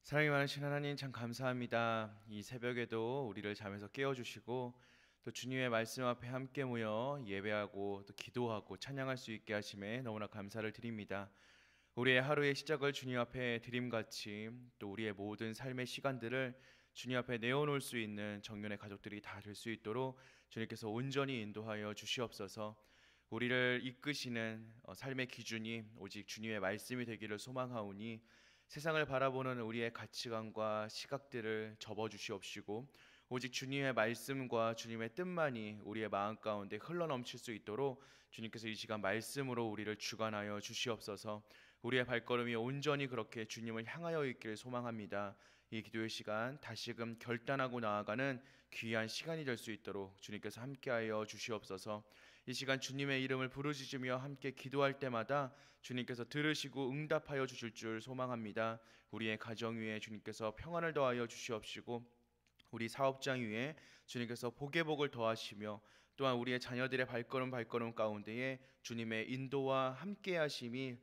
사랑이 많으신 하나님 참 감사합니다. 이 새벽에도 우리를 잠에서 깨워주시고 또 주님의 말씀 앞에 함께 모여 예배하고 또 기도하고 찬양할 수 있게 하심에 너무나 감사를 드립니다. 우리의 하루의 시작을 주님 앞에 드림같이 또 우리의 모든 삶의 시간들을 주님 앞에 내어놓을 수 있는 정년의 가족들이 다 될 수 있도록 주님께서 온전히 인도하여 주시옵소서. 우리를 이끄시는 삶의 기준이 오직 주님의 말씀이 되기를 소망하오니 세상을 바라보는 우리의 가치관과 시각들을 접어주시옵시고 오직 주님의 말씀과 주님의 뜻만이 우리의 마음 가운데 흘러넘칠 수 있도록 주님께서 이 시간 말씀으로 우리를 주관하여 주시옵소서. 우리의 발걸음이 온전히 그렇게 주님을 향하여 있기를 소망합니다. 이 기도의 시간 다시금 결단하고 나아가는 귀한 시간이 될 수 있도록 주님께서 함께하여 주시옵소서. 이 시간 주님의 이름을 부르짖으며 함께 기도할 때마다 주님께서 들으시고 응답하여 주실 줄 소망합니다. 우리의 가정 위에 주님께서 평안을 더하여 주시옵시고 우리 사업장 위에 주님께서 복의 복을 더하시며 또한 우리의 자녀들의 발걸음 가운데에 주님의 인도와 함께 하심이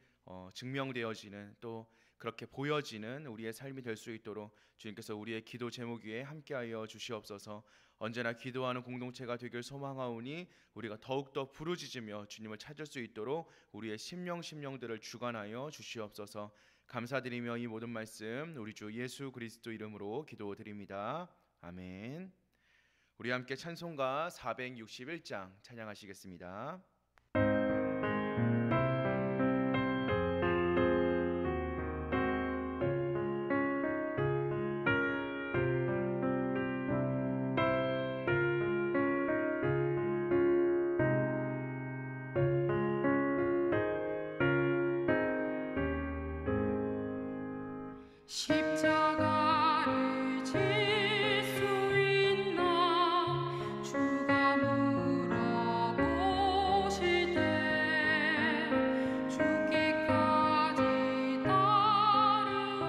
증명되어지는 또 그렇게 보여지는 우리의 삶이 될 수 있도록 주님께서 우리의 기도 제목 위에 함께하여 주시옵소서. 언제나 기도하는 공동체가 되길 소망하오니 우리가 더욱더 부르짖으며 주님을 찾을 수 있도록 우리의 심령들을 주관하여 주시옵소서. 감사드리며 이 모든 말씀 우리 주 예수 그리스도 이름으로 기도드립니다. 아멘. 우리 함께 찬송가 461장 찬양하시겠습니다. 십자가를 질 수 있나 주가 물어보실 때 죽기까지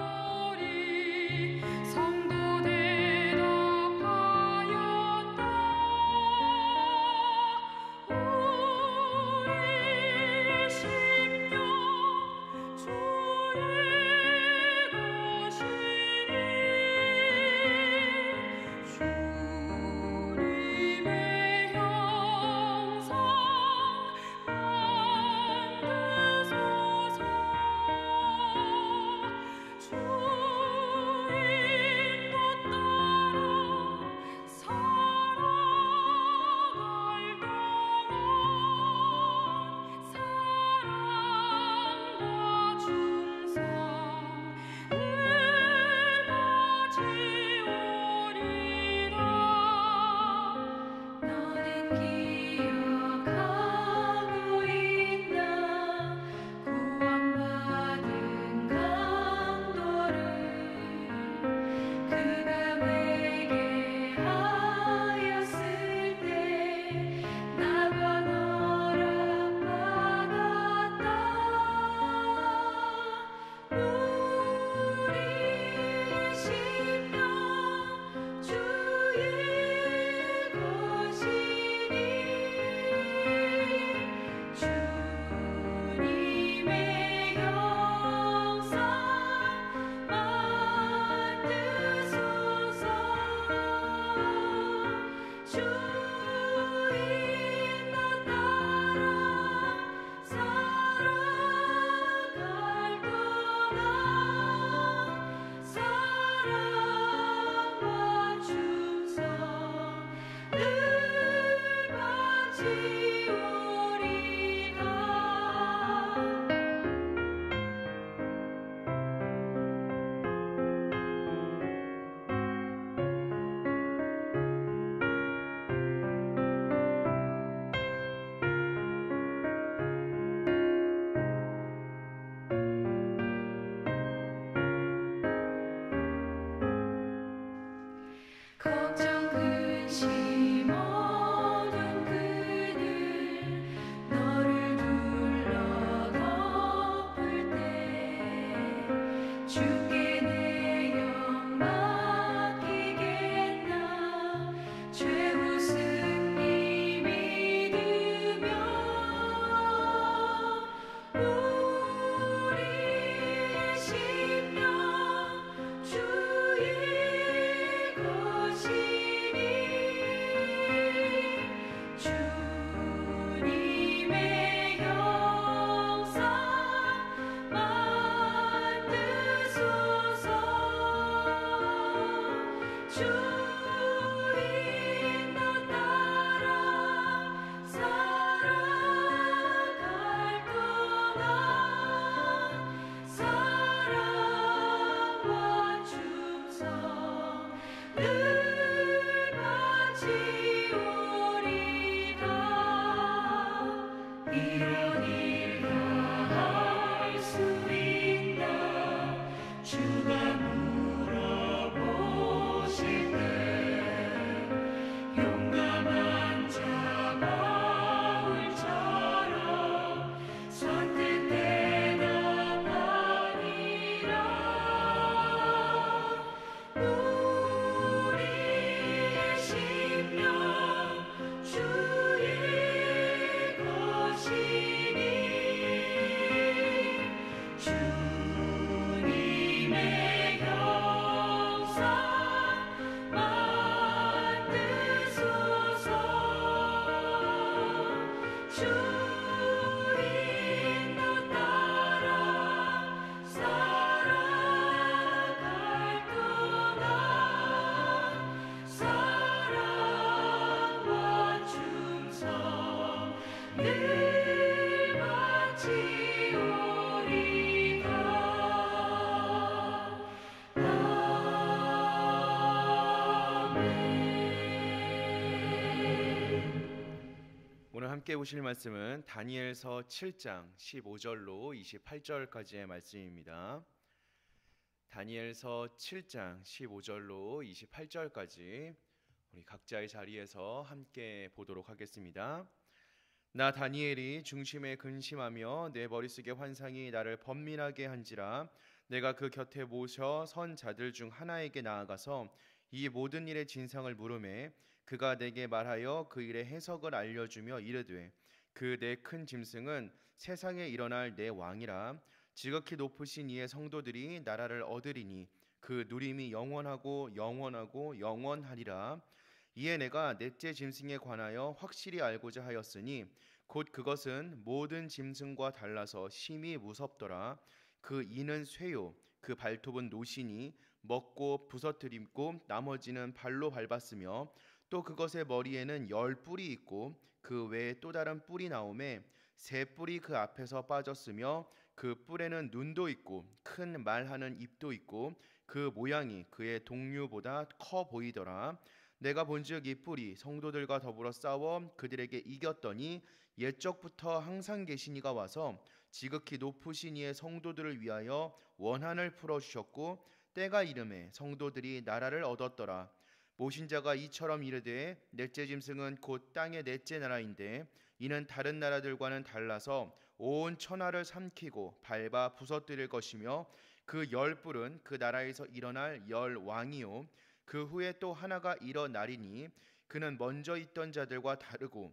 따르오리 성도 대답하였다. 우리의 심령 주의 것이니 함께 보실 말씀은 다니엘서 7장 15절로 28절까지의 말씀입니다. 다니엘서 7장 15절로 28절까지 우리 각자의 자리에서 함께 보도록 하겠습니다. 나 다니엘이 중심에 근심하며 내 머릿속의 환상이 나를 번민하게 한지라 내가 그 곁에 모셔 선 자들 중 하나에게 나아가서 이 모든 일의 진상을 물으매 그가 내게 말하여 그 일의 해석을 알려주며 이르되 그 내 큰 짐승은 세상에 일어날 내 왕이라 지극히 높으신 이의 성도들이 나라를 얻으리니 그 누림이 영원하고 영원하고 영원하리라. 이에 내가 넷째 짐승에 관하여 확실히 알고자 하였으니 곧 그것은 모든 짐승과 달라서 심히 무섭더라. 그 이는 쇠요 그 발톱은 노시니 먹고 부서뜨리고 나머지는 발로 밟았으며 또 그것의 머리에는 10뿔이 있고 그 외에 또 다른 뿔이 나오매 3뿔이 그 앞에서 빠졌으며 그 뿔에는 눈도 있고 큰 말하는 입도 있고 그 모양이 그의 동류보다 커 보이더라. 내가 본즉 이 뿔이 성도들과 더불어 싸워 그들에게 이겼더니 옛적부터 항상 계신 이가 와서 지극히 높으신 이의 성도들을 위하여 원한을 풀어주셨고 때가 이름에 성도들이 나라를 얻었더라. 모신 자가 이처럼 이르되 넷째 짐승은 곧 땅의 넷째 나라인데 이는 다른 나라들과는 달라서 온 천하를 삼키고 밟아 부서뜨릴 것이며 그 10뿔은 그 나라에서 일어날 10왕이요 그 후에 또 하나가 일어나리니 그는 먼저 있던 자들과 다르고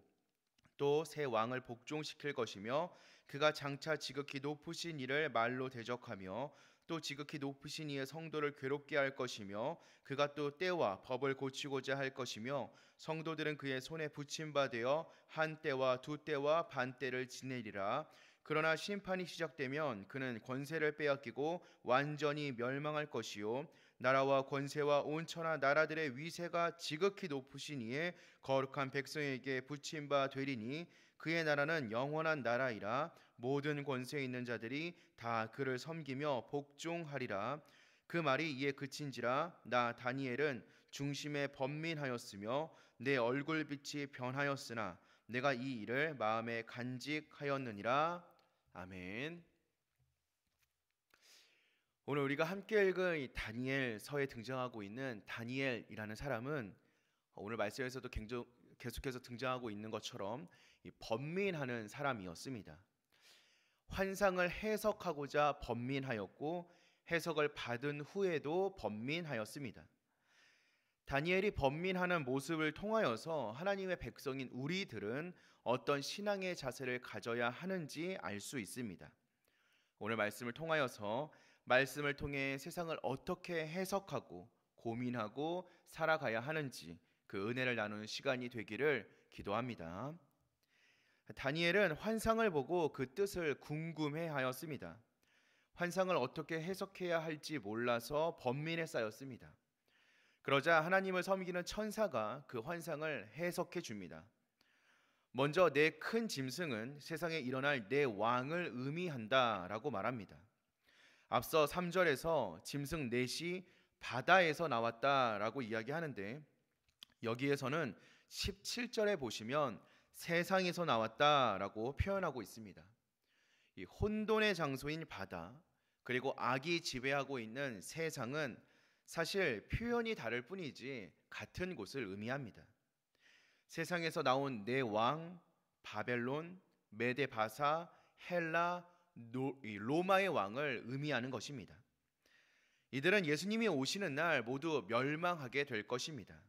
또 새 왕을 복종시킬 것이며 그가 장차 지극히 높으신 이를 말로 대적하며 또 지극히 높으신 이의 성도를 괴롭게 할 것이며 그가 또 때와 법을 고치고자 할 것이며 성도들은 그의 손에 붙임바 되어 한 때와 두 때와 반 때를 지내리라. 그러나 심판이 시작되면 그는 권세를 빼앗기고 완전히 멸망할 것이요 나라와 권세와 온 천하 나라들의 위세가 지극히 높으신 이의 거룩한 백성에게 붙임바 되리니 그의 나라는 영원한 나라이라. 모든 권세 있는 자들이 다 그를 섬기며 복종하리라. 그 말이 이에 그친지라 나 다니엘은 중심에 번민하였으며 내 얼굴빛이 변하였으나 내가 이 일을 마음에 간직하였느니라. 아멘. 오늘 우리가 함께 읽은 이 다니엘서에 등장하고 있는 다니엘이라는 사람은 오늘 말씀에서도 계속해서 등장하고 있는 것처럼 이 번민하는 사람이었습니다. 환상을 해석하고자 번민하였고 해석을 받은 후에도 번민하였습니다. 다니엘이 번민하는 모습을 통하여서 하나님의 백성인 우리들은 어떤 신앙의 자세를 가져야 하는지 알 수 있습니다. 오늘 말씀을 통하여서 말씀을 통해 세상을 어떻게 해석하고 고민하고 살아가야 하는지 그 은혜를 나누는 시간이 되기를 기도합니다. 다니엘은 환상을 보고 그 뜻을 궁금해하였습니다. 환상을 어떻게 해석해야 할지 몰라서 번민에 쌓였습니다. 그러자 하나님을 섬기는 천사가 그 환상을 해석해 줍니다. 먼저 내 큰 짐승은 세상에 일어날 내 왕을 의미한다라고 말합니다. 앞서 3절에서 짐승 넷이 바다에서 나왔다라고 이야기하는데 여기에서는 17절에 보시면 세상에서 나왔다라고 표현하고 있습니다. 이 혼돈의 장소인 바다 그리고 악이 지배하고 있는 세상은 사실 표현이 다를 뿐이지 같은 곳을 의미합니다. 세상에서 나온 네 왕, 바벨론, 메데바사, 헬라, 로마의 왕을 의미하는 것입니다. 이들은 예수님이 오시는 날 모두 멸망하게 될 것입니다.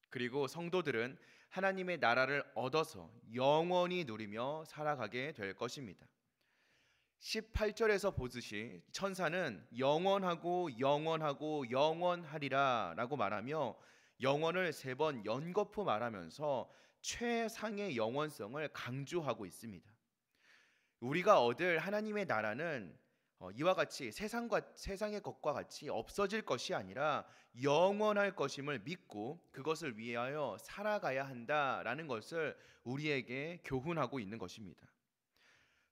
그리고 성도들은 하나님의 나라를 얻어서 영원히 누리며 살아가게 될 것입니다. 18절에서 보듯이 천사는 영원하고 영원하고 영원하리라 라고 말하며 영원을 3번 연거푸 말하면서 최상의 영원성을 강조하고 있습니다. 우리가 얻을 하나님의 나라는 이와 같이 세상의 것과 같이 없어질 것이 아니라 영원할 것임을 믿고 그것을 위하여 살아가야 한다라는 것을 우리에게 교훈하고 있는 것입니다.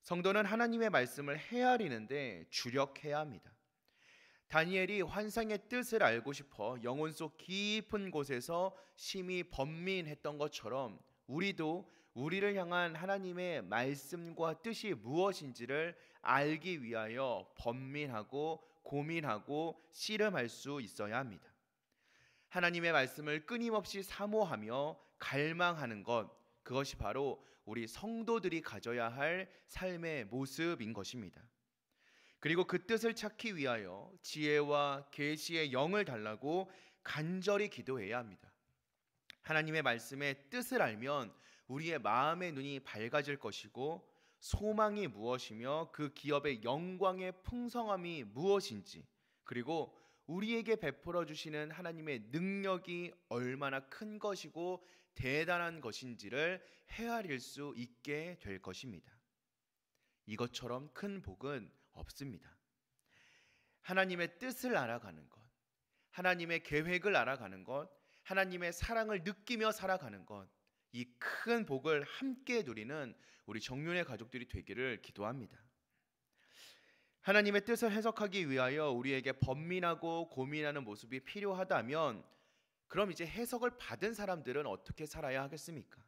성도는 하나님의 말씀을 헤아리는데 주력해야 합니다. 다니엘이 환상의 뜻을 알고 싶어 영혼 속 깊은 곳에서 심히 번민했던 것처럼 우리도 우리를 향한 하나님의 말씀과 뜻이 무엇인지를 알기 위하여 번민하고 고민하고 씨름할 수 있어야 합니다. 하나님의 말씀을 끊임없이 사모하며 갈망하는 것, 그것이 바로 우리 성도들이 가져야 할 삶의 모습인 것입니다. 그리고 그 뜻을 찾기 위하여 지혜와 계시의 영을 달라고 간절히 기도해야 합니다. 하나님의 말씀의 뜻을 알면 우리의 마음의 눈이 밝아질 것이고, 소망이 무엇이며 그 기업의 영광의 풍성함이 무엇인지, 그리고 우리에게 베풀어 주시는 하나님의 능력이 얼마나 큰 것이고 대단한 것인지를 헤아릴 수 있게 될 것입니다. 이것처럼 큰 복은 없습니다. 하나님의 뜻을 알아가는 것, 하나님의 계획을 알아가는 것, 하나님의 사랑을 느끼며 살아가는 것, 이 큰 복을 함께 누리는 우리 정윤의 가족들이 되기를 기도합니다. 하나님의 뜻을 해석하기 위하여 우리에게 번민하고 고민하는 모습이 필요하다면, 그럼 이제 해석을 받은 사람들은 어떻게 살아야 하겠습니까?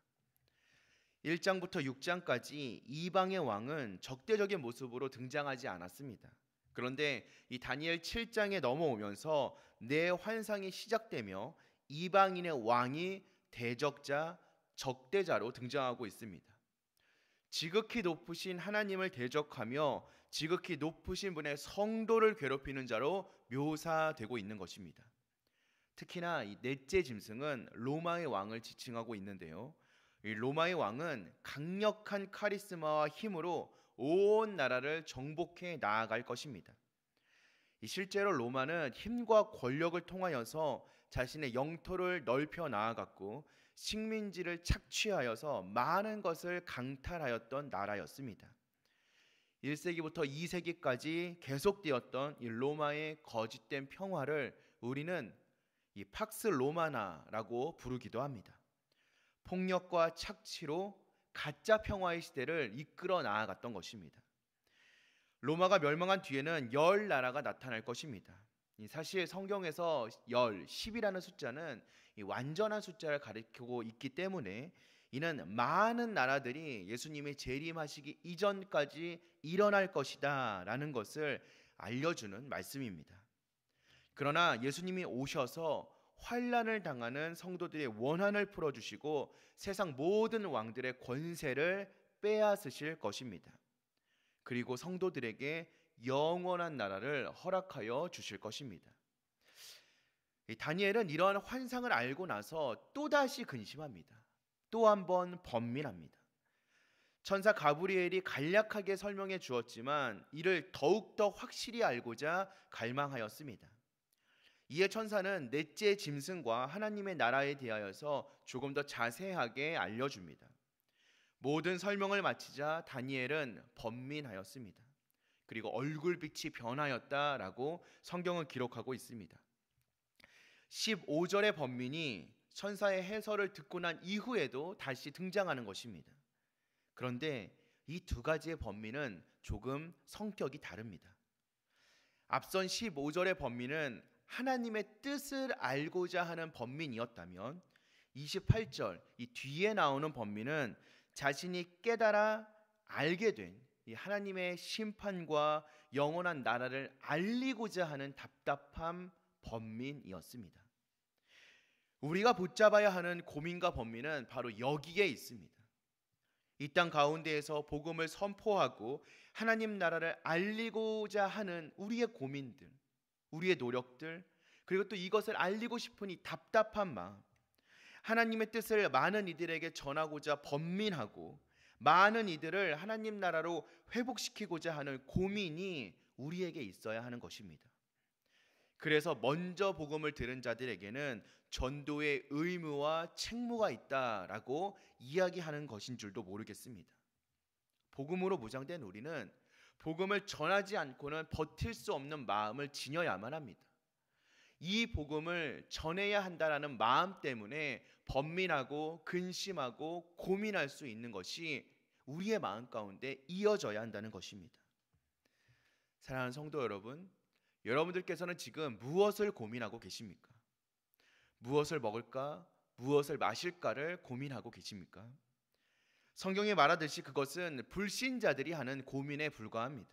1장부터 6장까지 이방의 왕은 적대적인 모습으로 등장하지 않았습니다. 그런데 이 다니엘 7장에 넘어오면서 내 환상이 시작되며 이방인의 왕이 대적자, 적대자로 등장하고 있습니다. 지극히 높으신 하나님을 대적하며 지극히 높으신 분의 성도를 괴롭히는 자로 묘사되고 있는 것입니다. 특히나 이 넷째 짐승은 로마의 왕을 지칭하고 있는데요. 이 로마의 왕은 강력한 카리스마와 힘으로 온 나라를 정복해 나아갈 것입니다. 실제로 로마는 힘과 권력을 통하여서 자신의 영토를 넓혀 나아갔고 식민지를 착취하여서 많은 것을 강탈하였던 나라였습니다. 1세기부터 2세기까지 계속되었던 이 로마의 거짓된 평화를 우리는 이 팍스 로마나라고 부르기도 합니다. 폭력과 착취로 가짜 평화의 시대를 이끌어 나아갔던 것입니다. 로마가 멸망한 뒤에는 10나라가 나타날 것입니다. 사실 성경에서 10이라는 숫자는 완전한 숫자를 가리키고 있기 때문에 이는 많은 나라들이 예수님이 재림하시기 이전까지 일어날 것이다 라는 것을 알려주는 말씀입니다. 그러나 예수님이 오셔서 환난을 당하는 성도들의 원한을 풀어주시고 세상 모든 왕들의 권세를 빼앗으실 것입니다. 그리고 성도들에게 영원한 나라를 허락하여 주실 것입니다. 다니엘은 이러한 환상을 알고 나서 또다시 근심합니다. 또 한 번 번민합니다. 천사 가브리엘이 간략하게 설명해 주었지만 이를 더욱더 확실히 알고자 갈망하였습니다. 이에 천사는 넷째 짐승과 하나님의 나라에 대하여서 조금 더 자세하게 알려줍니다. 모든 설명을 마치자 다니엘은 번민하였습니다. 그리고 얼굴빛이 변하였다라고 성경은 기록하고 있습니다. 15절의 번민이 천사의 해설을 듣고 난 이후에도 다시 등장하는 것입니다. 그런데 이 두 가지의 번민은 조금 성격이 다릅니다. 앞선 15절의 번민은 하나님의 뜻을 알고자 하는 번민이었다면 28절 이 뒤에 나오는 번민은 자신이 깨달아 알게 된 이 하나님의 심판과 영원한 나라를 알리고자 하는 답답함 번민이었습니다. 우리가 붙잡아야 하는 고민과 번민은 바로 여기에 있습니다. 이 땅 가운데에서 복음을 선포하고 하나님 나라를 알리고자 하는 우리의 고민들, 우리의 노력들, 그리고 또 이것을 알리고 싶은 이 답답한 마음, 하나님의 뜻을 많은 이들에게 전하고자 번민하고 많은 이들을 하나님 나라로 회복시키고자 하는 고민이 우리에게 있어야 하는 것입니다. 그래서 먼저 복음을 들은 자들에게는 전도의 의무와 책무가 있다라고 이야기하는 것인 줄도 모르겠습니다. 복음으로 무장된 우리는 복음을 전하지 않고는 버틸 수 없는 마음을 지녀야만 합니다. 이 복음을 전해야 한다라는 마음 때문에 번민하고 근심하고 고민할 수 있는 것이 우리의 마음 가운데 이어져야 한다는 것입니다. 사랑하는 성도 여러분, 여러분들께서는 지금 무엇을 고민하고 계십니까? 무엇을 먹을까? 무엇을 마실까를 고민하고 계십니까? 성경이 말하듯이 그것은 불신자들이 하는 고민에 불과합니다.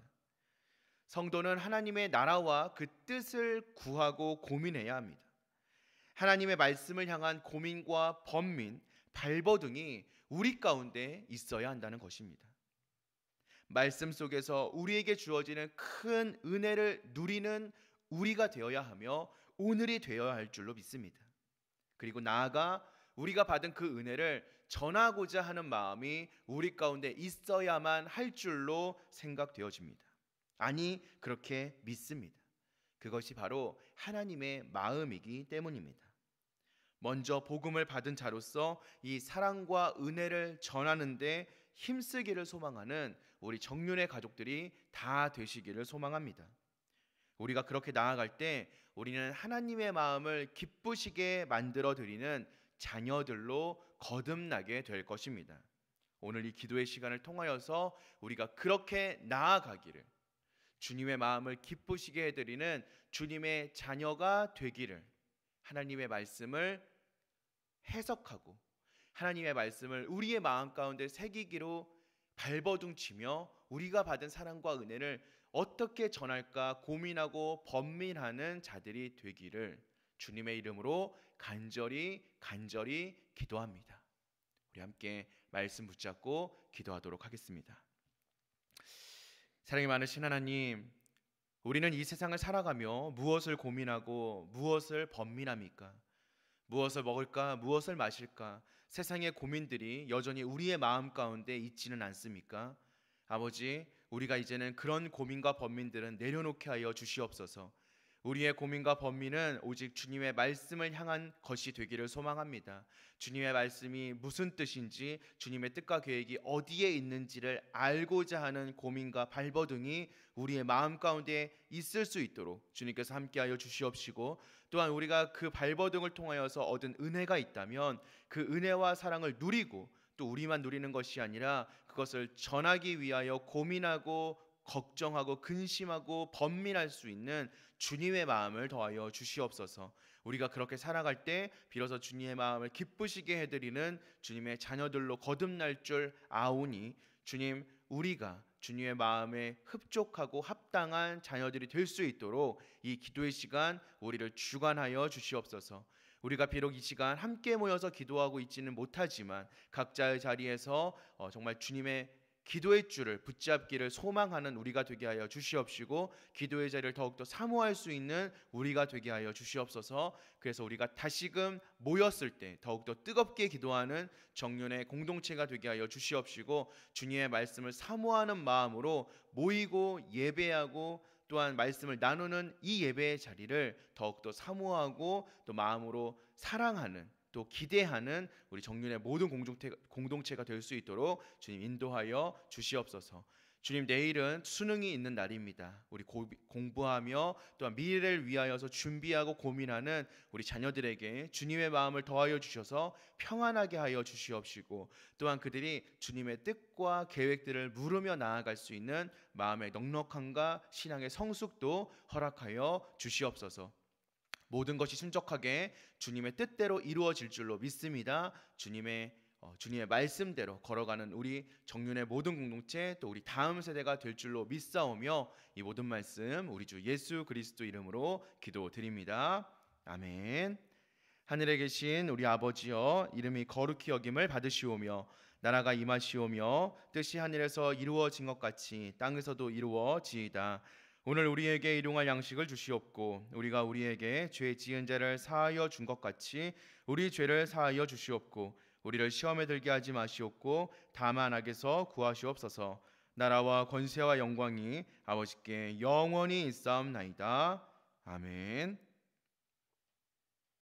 성도는 하나님의 나라와 그 뜻을 구하고 고민해야 합니다. 하나님의 말씀을 향한 고민과 번민, 발버둥이 우리 가운데 있어야 한다는 것입니다. 말씀 속에서 우리에게 주어지는 큰 은혜를 누리는 우리가 되어야 하며 오늘이 되어야 할 줄로 믿습니다. 그리고 나아가 우리가 받은 그 은혜를 전하고자 하는 마음이 우리 가운데 있어야만 할 줄로 생각되어집니다. 아니, 그렇게 믿습니다. 그것이 바로 하나님의 마음이기 때문입니다. 먼저 복음을 받은 자로서 이 사랑과 은혜를 전하는데 힘쓰기를 소망하는 우리 정륜의 가족들이 다 되시기를 소망합니다. 우리가 그렇게 나아갈 때 우리는 하나님의 마음을 기쁘시게 만들어 드리는 자녀들로 거듭나게 될 것입니다. 오늘 이 기도의 시간을 통하여서 우리가 그렇게 나아가기를, 주님의 마음을 기쁘시게 해드리는 주님의 자녀가 되기를, 하나님의 말씀을 해석하고 하나님의 말씀을 우리의 마음 가운데 새기기로 발버둥치며 우리가 받은 사랑과 은혜를 어떻게 전할까 고민하고 번민하는 자들이 되기를 주님의 이름으로 간절히 기도합니다. 우리 함께 말씀 붙잡고 기도하도록 하겠습니다. 사랑이 많으신 하나님, 우리는 이 세상을 살아가며 무엇을 고민하고 무엇을 번민합니까? 무엇을 먹을까? 무엇을 마실까? 세상의 고민들이 여전히 우리의 마음 가운데 있지는 않습니까? 아버지, 우리가 이제는 그런 고민과 번민들은 내려놓게 하여 주시옵소서. 우리의 고민과 번민은 오직 주님의 말씀을 향한 것이 되기를 소망합니다. 주님의 말씀이 무슨 뜻인지, 주님의 뜻과 계획이 어디에 있는지를 알고자 하는 고민과 발버둥이 우리의 마음 가운데 있을 수 있도록 주님께서 함께하여 주시옵시고, 또한 우리가 그 발버둥을 통하여서 얻은 은혜가 있다면 그 은혜와 사랑을 누리고 또 우리만 누리는 것이 아니라 그것을 전하기 위하여 고민하고 걱정하고 근심하고 번민할 수 있는 주님의 마음을 더하여 주시옵소서. 우리가 그렇게 살아갈 때 비로소 주님의 마음을 기쁘시게 해드리는 주님의 자녀들로 거듭날 줄 아오니, 주님, 우리가 주님의 마음에 흡족하고 합당한 자녀들이 될 수 있도록 이 기도의 시간 우리를 주관하여 주시옵소서. 우리가 비록 이 시간 함께 모여서 기도하고 있지는 못하지만 각자의 자리에서 정말 주님의 기도의 줄을 붙잡기를 소망하는 우리가 되게 하여 주시옵시고, 기도의 자리를 더욱더 사모할 수 있는 우리가 되게 하여 주시옵소서. 그래서 우리가 다시금 모였을 때 더욱더 뜨겁게 기도하는 정륜의 공동체가 되게 하여 주시옵시고, 주님의 말씀을 사모하는 마음으로 모이고 예배하고 또한 말씀을 나누는 이 예배의 자리를 더욱더 사모하고 또 마음으로 사랑하는, 또 기대하는 우리 정륜의 모든 공동체가 될 수 있도록 주님 인도하여 주시옵소서. 주님, 내일은 수능이 있는 날입니다. 우리 공부하며 또한 미래를 위하여서 준비하고 고민하는 우리 자녀들에게 주님의 마음을 더하여 주셔서 평안하게 하여 주시옵시고, 또한 그들이 주님의 뜻과 계획들을 물으며 나아갈 수 있는 마음의 넉넉함과 신앙의 성숙도 허락하여 주시옵소서. 모든 것이 순적하게 주님의 뜻대로 이루어질 줄로 믿습니다. 주님의 말씀대로 걸어가는 우리 정륜의 모든 공동체, 또 우리 다음 세대가 될 줄로 믿사오며 이 모든 말씀 우리 주 예수 그리스도 이름으로 기도드립니다. 아멘. 하늘에 계신 우리 아버지여, 이름이 거룩히 여김을 받으시오며 나라가 임하시오며 뜻이 하늘에서 이루어진 것 같이 땅에서도 이루어지이다. 오늘 우리에게 일용할 양식을 주시옵고 우리가 우리에게 죄 지은 자를 사하여 준 것 같이 우리 죄를 사하여 주시옵고 우리를 시험에 들게 하지 마시옵고 다만 악에서 구하시옵소서. 나라와 권세와 영광이 아버지께 영원히 있사옵나이다. 아멘.